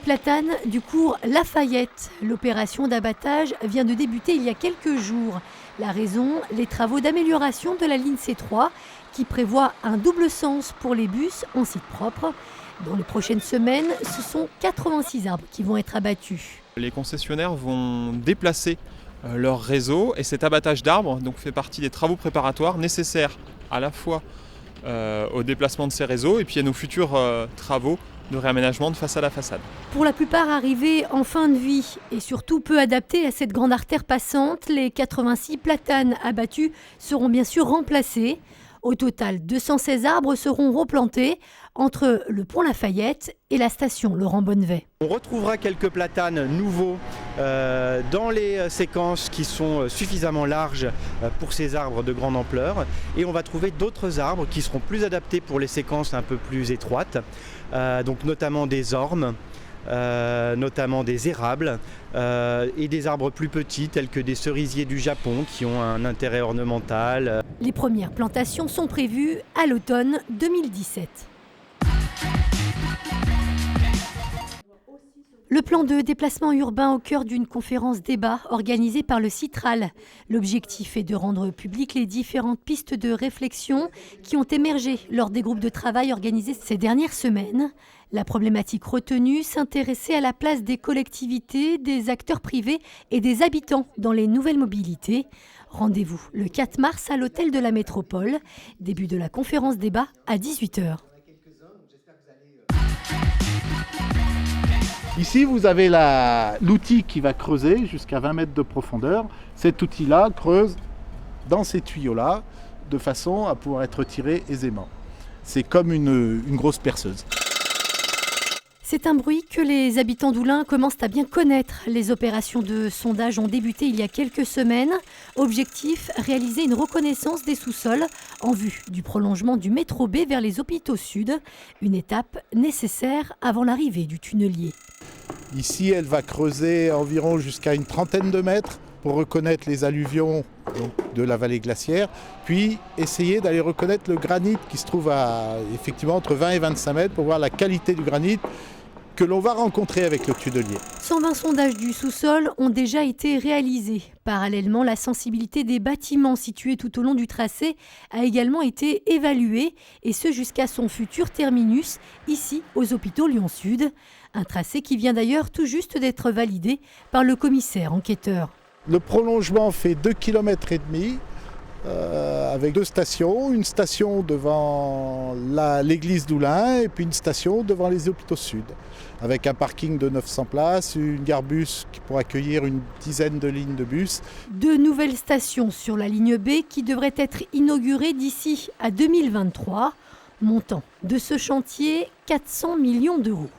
platanes du cours Lafayette. L'opération d'abattage vient de débuter il y a quelques jours. La raison, les travaux d'amélioration de la ligne C3 qui prévoit un double sens pour les bus en site propre. Dans les prochaines semaines, ce sont 86 arbres qui vont être abattus. Les concessionnaires vont déplacer leur réseau et cet abattage d'arbres fait partie des travaux préparatoires nécessaires à la fois au déplacement de ces réseaux et puis à nos futurs travaux de réaménagement de façade à façade. Pour la plupart arrivés en fin de vie et surtout peu adaptés à cette grande artère passante, les 86 platanes abattus seront bien sûr remplacés. Au total, 216 arbres seront replantés entre le pont Lafayette et la station Laurent Bonnevet. On retrouvera quelques platanes nouveaux dans les séquences qui sont suffisamment larges pour ces arbres de grande ampleur. Et on va trouver d'autres arbres qui seront plus adaptés pour les séquences un peu plus étroites, donc notamment des ormes. Notamment des érables et des arbres plus petits tels que des cerisiers du Japon qui ont un intérêt ornemental. Les premières plantations sont prévues à l'automne 2017. Le plan de déplacement urbain au cœur d'une conférence débat organisée par le Citral. L'objectif est de rendre publiques les différentes pistes de réflexion qui ont émergé lors des groupes de travail organisés ces dernières semaines. La problématique retenue s'intéressait à la place des collectivités, des acteurs privés et des habitants dans les nouvelles mobilités. Rendez-vous le 4 mars à l'hôtel de la Métropole. Début de la conférence débat à 18h. Ici, vous avez l'outil qui va creuser jusqu'à 20 mètres de profondeur. Cet outil-là creuse dans ces tuyaux-là de façon à pouvoir être tiré aisément. C'est comme une grosse perceuse. C'est un bruit que les habitants d'Oulin commencent à bien connaître. Les opérations de sondage ont débuté il y a quelques semaines. Objectif, réaliser une reconnaissance des sous-sols en vue du prolongement du métro B vers les hôpitaux sud. Une étape nécessaire avant l'arrivée du tunnelier. Ici, elle va creuser environ jusqu'à une trentaine de mètres pour reconnaître les alluvions de la vallée glaciaire, puis essayer d'aller reconnaître le granit qui se trouve effectivement entre 20 et 25 mètres pour voir la qualité du granit que l'on va rencontrer avec le tunnelier. 120 sondages du sous-sol ont déjà été réalisés. Parallèlement, la sensibilité des bâtiments situés tout au long du tracé a également été évaluée, et ce jusqu'à son futur terminus, ici aux hôpitaux Lyon-Sud. Un tracé qui vient d'ailleurs tout juste d'être validé par le commissaire enquêteur. Le prolongement fait 2,5 km avec 2 stations, une station devant l'église d'Oulin et puis une station devant les hôpitaux sud, avec un parking de 900 places, une gare bus qui pourra accueillir une dizaine de lignes de bus. 2 nouvelles stations sur la ligne B qui devraient être inaugurées d'ici à 2023. Montant de ce chantier, 400 millions d'euros.